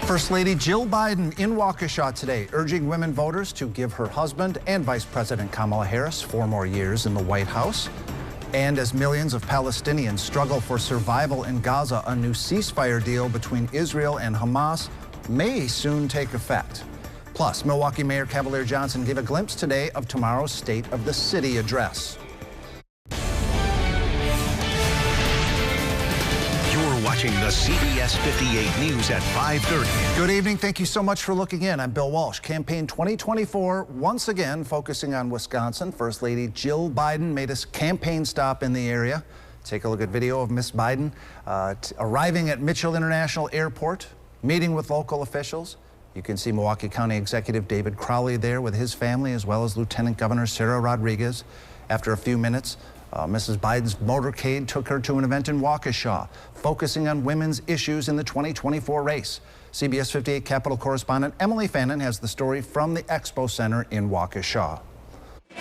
First Lady Jill Biden in Waukesha today, urging women voters to give her husband and Vice President Kamala Harris 4 more years in the White House. And as millions of Palestinians struggle for survival in Gaza, a new ceasefire deal between Israel and Hamas may soon take effect. Plus, Milwaukee Mayor Cavalier Johnson gave a glimpse today of tomorrow's State of the City address. You're watching the CBS 58 News at 5:30. Good evening. Thank you so much for looking in. I'm Bill Walsh. Campaign 2024, once again focusing on Wisconsin. First Lady Jill Biden made a campaign stop in the area. Take a look at video of Miss Biden arriving at Mitchell International Airport, meeting with local officials. You can see Milwaukee County Executive David Crowley there with his family, as well as Lieutenant Governor Sarah Rodriguez. After a few minutes, Mrs. Biden's motorcade took her to an event in Waukesha, focusing on women's issues in the 2024 race. CBS 58 Capitol correspondent Emily Fannin has the story from the Expo Center in Waukesha.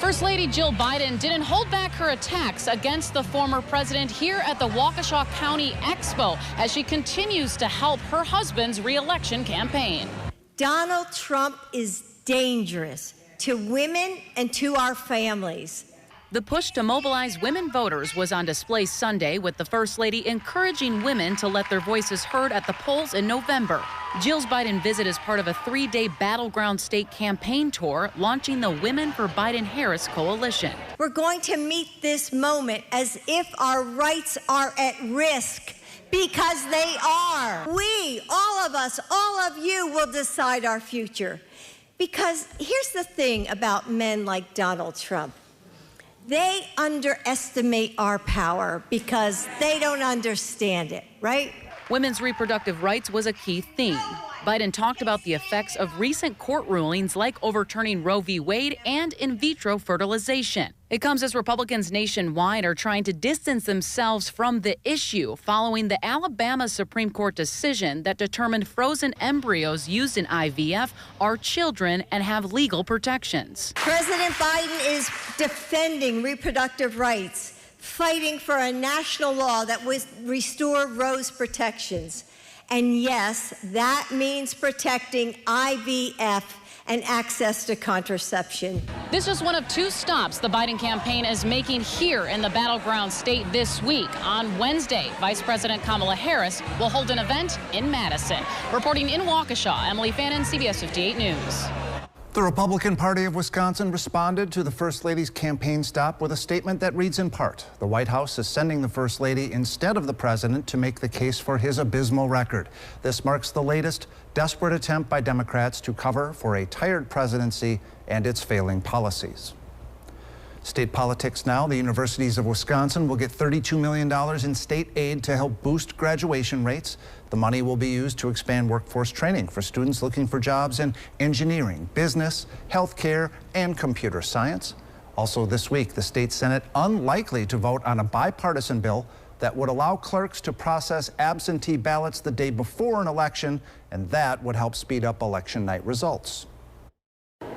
First Lady Jill Biden didn't hold back her attacks against the former president here at the Waukesha County Expo as she continues to help her husband's re-election campaign. Donald Trump is dangerous to women and to our families. The push to mobilize women voters was on display Sunday, with the First Lady encouraging women to let their voices heard at the polls in November. Jill's Biden visit is part of a 3-day battleground state campaign tour launching the Women for Biden-Harris Coalition. We're going to meet this moment as if our rights are at risk, because they are. We, all of us, all of you will decide our future. Because here's the thing about men like Donald Trump. They underestimate our power because they don't understand it, right? Women's reproductive rights was a key theme. Biden talked about the effects of recent court rulings like overturning Roe v. Wade and in vitro fertilization. It comes as Republicans nationwide are trying to distance themselves from the issue following the Alabama Supreme Court decision that determined frozen embryos used in IVF are children and have legal protections. President Biden is defending reproductive rights, fighting for a national law that would restore Roe's protections. And yes, that means protecting IVF and access to contraception. This is one of 2 stops the Biden campaign is making here in the battleground state this week. On Wednesday, Vice President Kamala Harris will hold an event in Madison. Reporting in Waukesha, Emily Fannin, CBS 58 News. The Republican Party of Wisconsin responded to the First Lady's campaign stop with a statement that reads in part, the White House is sending the First Lady instead of the president to make the case for his abysmal record. This marks the latest desperate attempt by Democrats to cover for a tired presidency and its failing policies. State politics now. The universities of Wisconsin will get $32 million in state aid to help boost graduation rates. The money will be used to expand workforce training for students looking for jobs in engineering, business, healthcare, and computer science. Also this week, the state Senate unlikely to vote on a bipartisan bill that would allow clerks to process absentee ballots the day before an election, and that would help speed up election night results.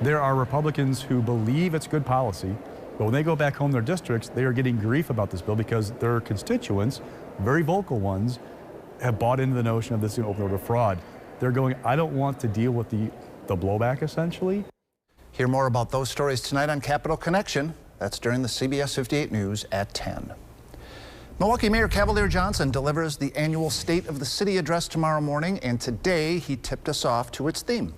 There are Republicans who believe it's good policy, but when they go back home to their districts, they are getting grief about this bill because their constituents, very vocal ones, have bought into the notion of this is going to open door to fraud. They're going, I don't want to deal with the blowback, essentially. Hear more about those stories tonight on Capitol Connection. That's during the CBS 58 News at 10. Milwaukee Mayor Cavalier Johnson delivers the annual State of the City address tomorrow morning, and today he tipped us off to its theme.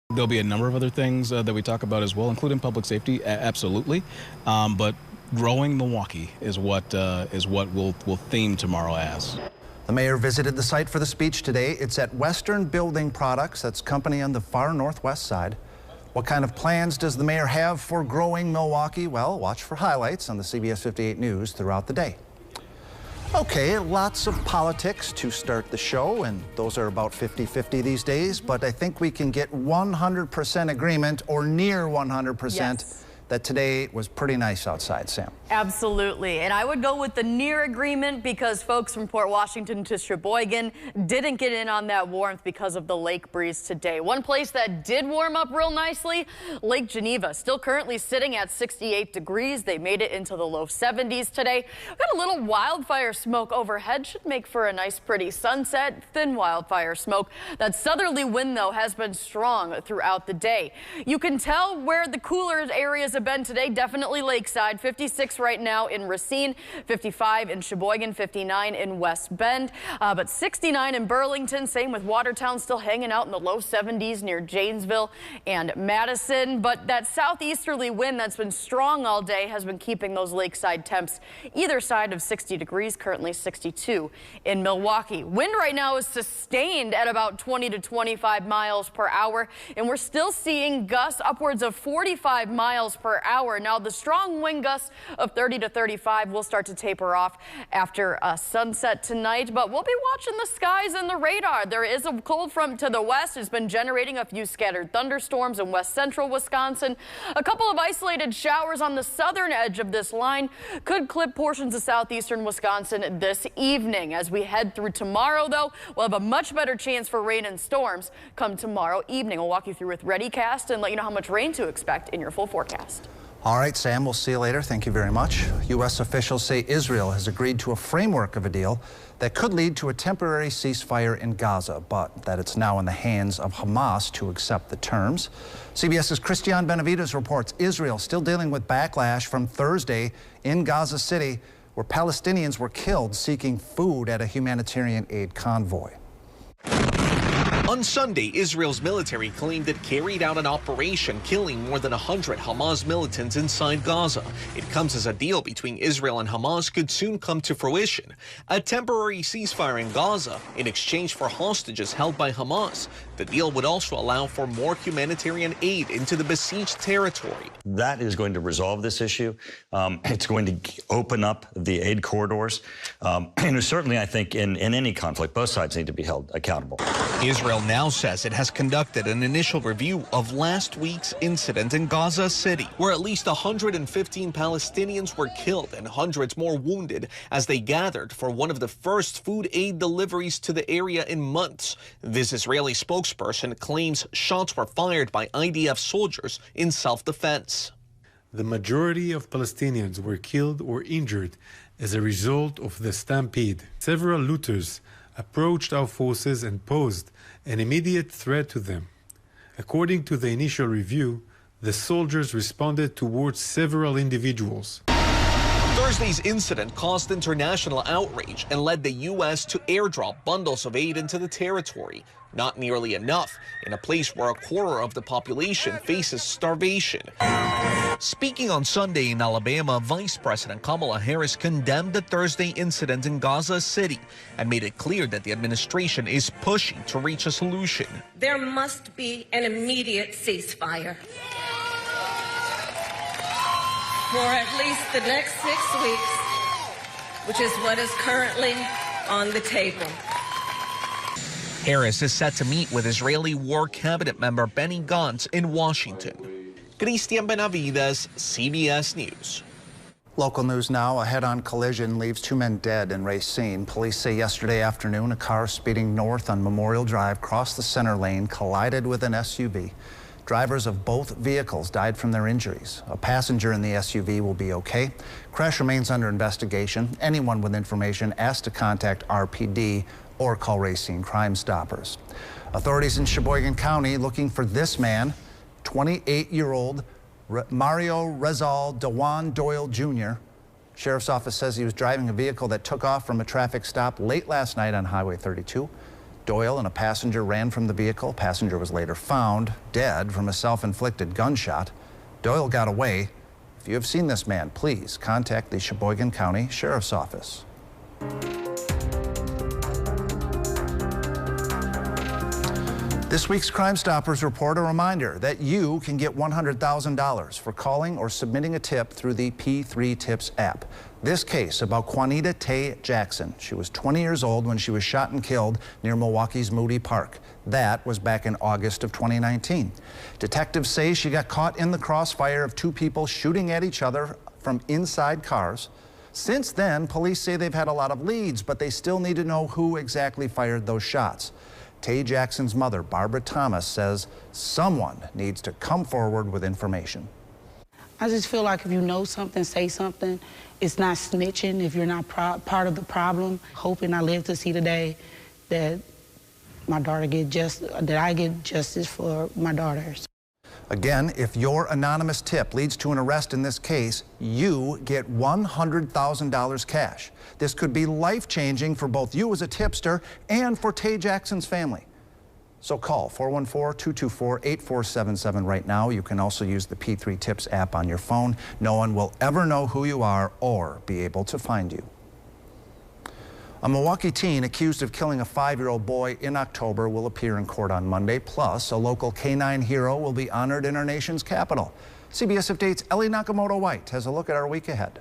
There'll be a number of other things that we talk about as well, including public safety, absolutely. But growing Milwaukee is what we'll theme tomorrow as. The mayor visited the site for the speech today. It's at Western Building Products. That's company on the far northwest side. What kind of plans does the mayor have for growing Milwaukee? Well, watch for highlights on the CBS 58 News throughout the day. Okay, lots of politics to start the show, and those are about 50-50 these days, but I think we can get 100% agreement or near 100% that today was pretty nice outside, Sam. Absolutely. And I would go with the near agreement because folks from Port Washington to Sheboygan didn't get in on that warmth because of the lake breeze today. One place that did warm up real nicely, Lake Geneva, still currently sitting at 68 degrees. They made it into the low 70s today. We've got a little wildfire smoke overhead. Should make for a nice, pretty sunset. Thin wildfire smoke. That southerly wind, though, has been strong throughout the day. You can tell where the cooler areas have been today. Definitely lakeside. 56 right now in Racine, 55 in Sheboygan, 59 in West Bend, but 69 in Burlington. Same with Watertown, still hanging out in the low 70s near Janesville and Madison. But that southeasterly wind that's been strong all day has been keeping those lakeside temps either side of 60 degrees, currently 62 in Milwaukee. Wind right now is sustained at about 20 to 25 miles per hour, and we're still seeing gusts upwards of 45 miles per hour. Now, the strong wind gusts of 30 to 35 will start to taper off after sunset tonight, but we'll be watching the skies and the radar. There is a cold front to the west. It's been generating a few scattered thunderstorms in west central Wisconsin. A couple of isolated showers on the southern edge of this line could clip portions of southeastern Wisconsin this evening. As we head through tomorrow, though, we'll have a much better chance for rain and storms come tomorrow evening. We'll walk you through with ReadyCast and let you know how much rain to expect in your full forecast. All right, Sam, we'll see you later. Thank you very much. U.S. officials say Israel has agreed to a framework of a deal that could lead to a temporary ceasefire in Gaza, but that it's now in the hands of Hamas to accept the terms. CBS's Christian Benavides reports Israel still dealing with backlash from Thursday in Gaza City, where Palestinians were killed seeking food at a humanitarian aid convoy. On Sunday, Israel's military claimed it carried out an operation killing more than 100 Hamas militants inside Gaza. It comes as a deal between Israel and Hamas could soon come to fruition. A temporary ceasefire in Gaza in exchange for hostages held by Hamas. The deal would also allow for more humanitarian aid into the besieged territory. That is going to resolve this issue. It's going to open up the aid corridors. And certainly, I think, in any conflict, both sides need to be held accountable. Israel now says it has conducted an initial review of last week's incident in Gaza City, where at least 115 Palestinians were killed and hundreds more wounded as they gathered for one of the first food aid deliveries to the area in months. This Israeli spokesperson claims shots were fired by IDF soldiers in self-defense. The majority of Palestinians were killed or injured as a result of the stampede. Several looters approached our forces and posed an immediate threat to them. According to the initial review, the soldiers responded towards several individuals. Thursday's incident caused international outrage and led the U.S. to airdrop bundles of aid into the territory. Not nearly enough in a place where a quarter of the population faces starvation. Speaking on Sunday in Alabama, Vice President Kamala Harris condemned the Thursday incident in Gaza City and made it clear that the administration is pushing to reach a solution. There must be an immediate ceasefire for at least the next 6 weeks, which is what is currently on the table. Harris is set to meet with Israeli War Cabinet member Benny Gantz in Washington. Christian Benavides, CBS News. Local news now. A head-on collision leaves 2 men dead in Racine. Police say yesterday afternoon a car speeding north on Memorial Drive crossed the center lane, collided with an SUV. Drivers of both vehicles died from their injuries. A passenger in the SUV will be okay. Crash remains under investigation. Anyone with information asked to contact RPD or call Racine Crime Stoppers. Authorities in Sheboygan County looking for this man, 28-year-old Mario Rezal Dewan Doyle Jr. Sheriff's office says he was driving a vehicle that took off from a traffic stop late last night on Highway 32. Doyle and a passenger ran from the vehicle. Passenger was later found dead from a self-inflicted gunshot. Doyle got away. If you have seen this man, please contact the Sheboygan County Sheriff's Office. This week's Crime Stoppers report a reminder that you can get $100,000 for calling or submitting a tip through the P3 Tips app. This case about Juanita Tay Jackson. She was 20 years old when she was shot and killed near Milwaukee's Moody Park. That was back in August of 2019. Detectives say she got caught in the crossfire of two people shooting at each other from inside cars. Since then, police say they've had a lot of leads, but they still need to know who exactly fired those shots. Tay Jackson's mother, Barbara Thomas, says someone needs to come forward with information. I just feel like if you know something, say something. It's not snitching if you're not part of the problem. Hoping I live to see the day that my daughter that I get justice for my daughters. Again, if your anonymous tip leads to an arrest in this case, you get $100,000 cash. This could be life-changing for both you as a tipster and for Tay Jackson's family. So call 414-224-8477 right now. You can also use the P3 Tips app on your phone. No one will ever know who you are or be able to find you. A Milwaukee teen accused of killing a 5-year-old boy in October will appear in court on Monday. Plus, a local canine hero will be honored in our nation's capital. CBS 58's Ellie Nakamoto-White has a look at our week ahead.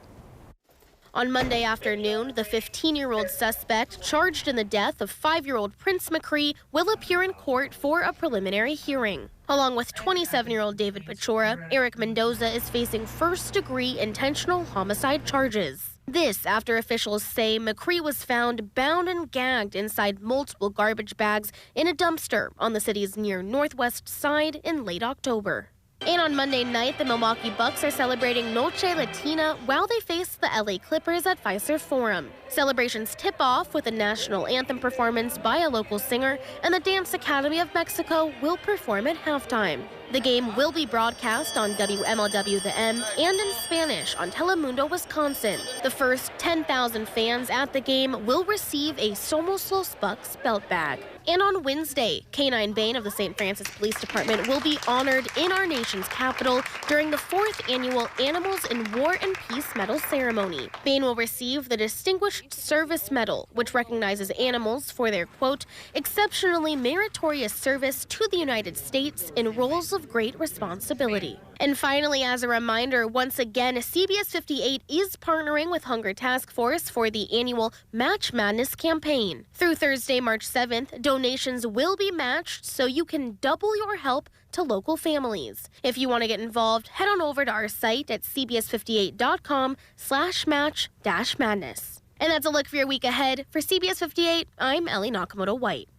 On Monday afternoon, the 15-year-old suspect charged in the death of 5-year-old Prince McCree will appear in court for a preliminary hearing. Along with 27-year-old David Pechora, Eric Mendoza is facing first-degree intentional homicide charges. This after officials say McCree was found bound and gagged inside multiple garbage bags in a dumpster on the city's near northwest side in late October. And on Monday night, the Milwaukee Bucks are celebrating Noche Latina while they face the LA Clippers at Fiserv Forum. Celebrations tip off with a national anthem performance by a local singer, and the Dance Academy of Mexico will perform at halftime. The game will be broadcast on WMLW The M and in Spanish on Telemundo Wisconsin. The first 10,000 fans at the game will receive a Somos Los Bucks belt bag. And on Wednesday, Canine Bain of the St. Francis Police Department will be honored in our nation's capital during the 4th annual Animals in War and Peace Medal ceremony. Bain will receive the Distinguished Service Medal, which recognizes animals for their, quote, exceptionally meritorious service to the United States in roles of great responsibility. And finally, as a reminder, once again, CBS 58 is partnering with Hunger Task Force for the annual Match Madness campaign. Through Thursday, March 7th, donations will be matched so you can double your help to local families. If you want to get involved, head on over to our site at cbs58.com/match-madness. And that's a look for your week ahead. For CBS 58, I'm Ellie Nakamoto-White.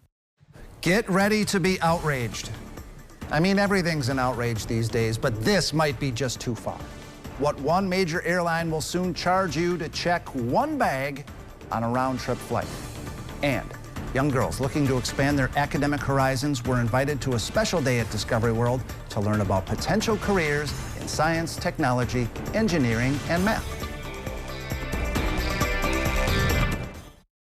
Get ready to be outraged. I mean, everything's an outrage these days, but this might be just too far. What one major airline will soon charge you to check one bag on a round-trip flight. And young girls looking to expand their academic horizons were invited to a special day at Discovery World to learn about potential careers in science, technology, engineering, and math.